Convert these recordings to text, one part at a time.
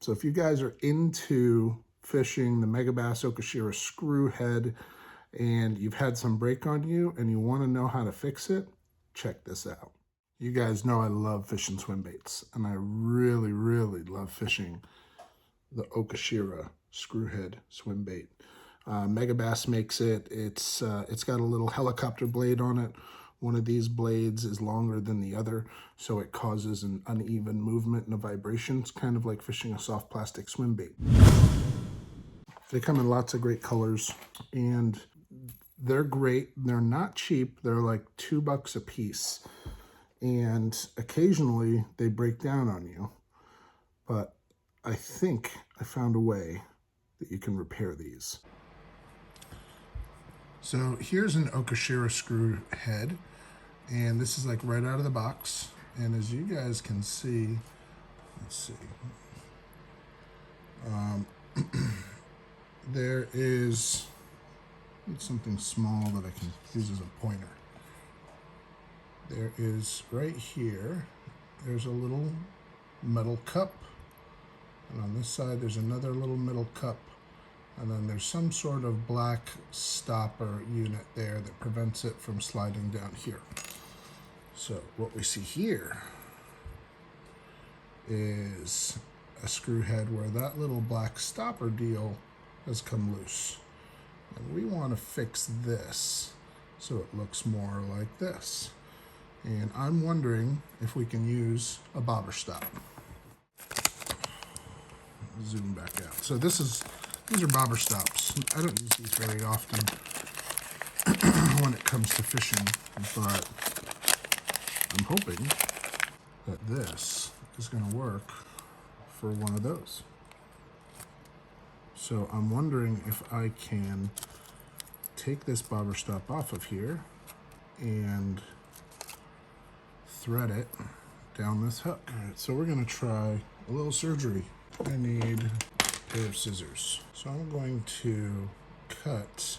So if you guys are into fishing the Megabass Okashira screwhead and you've had some break on you and you want to know how to fix it, check this out. You guys know I love fishing swim baits, and I really, really love fishing the Okashira screwhead swim bait. Megabass makes it. It's got a little helicopter blade on it. One of these blades is longer than the other, so it causes an uneven movement and a vibration. It's kind of like fishing a soft plastic swim bait. They come in lots of great colors, and they're great. They're not cheap. They're like $2 a piece, and occasionally they break down on you, but I think I found a way that you can repair these. So here's an Okashira screw head, and this is like right out of the box. And as you guys can see, let's see, there is something small that I can use as a pointer. There is right here, there's a little metal cup, and on this side there's another little metal cup. And then there's some sort of black stopper unit there that prevents it from sliding down here. So what we see here is a screw head where that little black stopper deal has come loose. And we want to fix this so it looks more like this. And I'm wondering if we can use a bobber stop. Zoom back out. So these are bobber stops. I don't use these very often when it comes to fishing, but I'm hoping that this is going to work for one of those. So I'm wondering if I can take this bobber stop off of here and thread it down this hook. All right, so we're going to try a little surgery. I need a pair of scissors. So I'm going to cut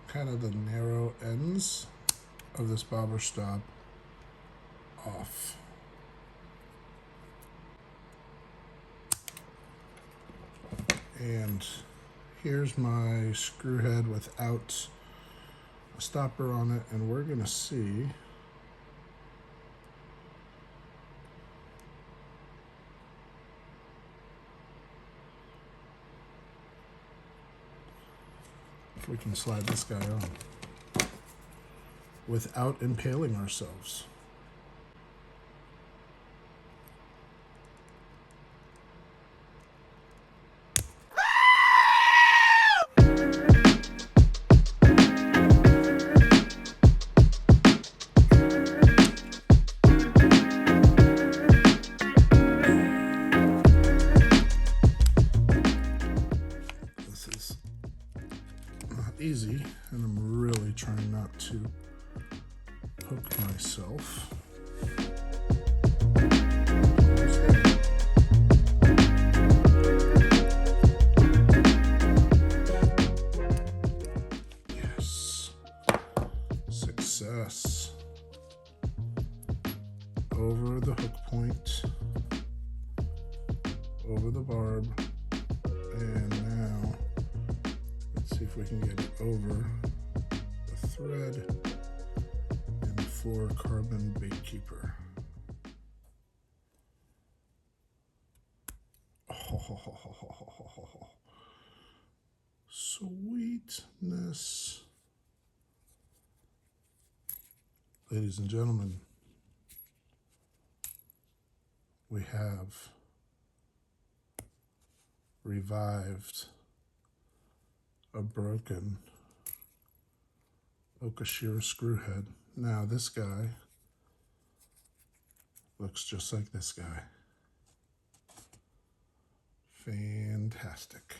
kind of the narrow ends of this bobber stop off. And here's my screw head without a stopper on it, and we're gonna see if we can slide this guy on without impaling ourselves. Easy, and I'm really trying not to poke myself. Yes, success. Over the hook point, over the barb, and now see if we can get it over the thread and the fluorocarbon bait keeper. Oh, sweetness. Ladies and gentlemen, we have revived a broken Okashira screwhead. Now this guy looks just like this guy. Fantastic.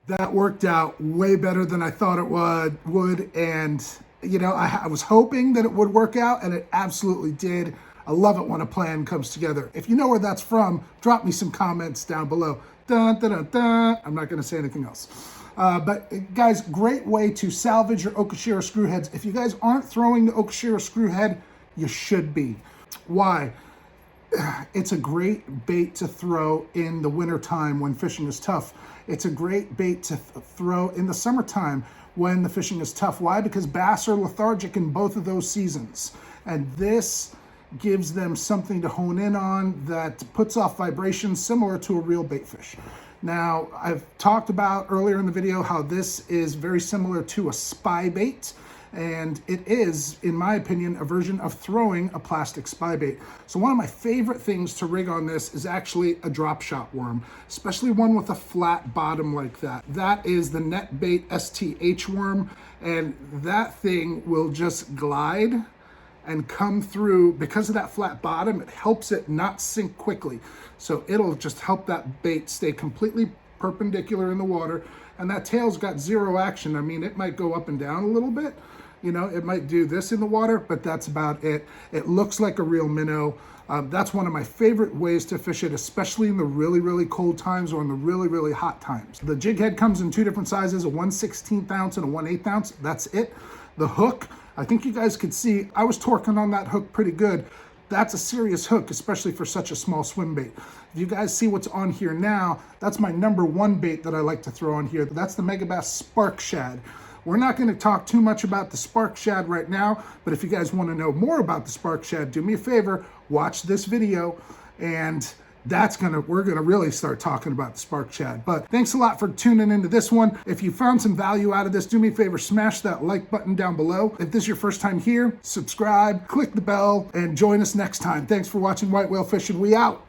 That worked out way better than I thought it would, and you know, I was hoping that it would work out, and it absolutely did. I love it when a plan comes together. If you know where that's from, drop me some comments down below. Dun, dun, dun, dun. I'm not going to say anything else. But guys, great way to salvage your Okashira screwheads. If you guys aren't throwing the Okashira screwhead, you should be. Why? It's a great bait to throw in the wintertime when fishing is tough. It's a great bait to throw in the summertime when the fishing is tough. Why? Because bass are lethargic in both of those seasons. And this gives them something to hone in on that puts off vibrations similar to a real bait fish. Now, I've talked about earlier in the video how this is very similar to a spy bait. And it is, in my opinion, a version of throwing a plastic spy bait. So one of my favorite things to rig on this is actually a drop shot worm, especially one with a flat bottom like that. That is the Net Bait STH worm, and that thing will just glide and come through. Because of that flat bottom, it helps it not sink quickly. So it'll just help that bait stay completely perpendicular in the water, and that tail's got zero action. I mean, it might go up and down a little bit, you know, it might do this in the water, but that's about it. It looks like a real minnow. That's one of my favorite ways to fish it, especially in the really, really cold times or in the really, really hot times. The jig head comes in two different sizes, a 1/16 ounce and a 1/8 ounce. That's it. The hook, I think you guys could see, I was torquing on that hook pretty good. That's a serious hook, especially for such a small swim bait. If you guys see what's on here now, that's my #1 bait that I like to throw on here. That's the Megabass Spark Shad. We're not going to talk too much about the Spark Shad right now, but if you guys want to know more about the Spark Shad, do me a favor, watch this video, and we're gonna really start talking about the Spark Shad. But thanks a lot for tuning into this one. If you found some value out of this, do me a favor, smash that like button down below. If this is your first time here, subscribe, click the bell, and join us next time. Thanks for watching White Whale Fishing. We out.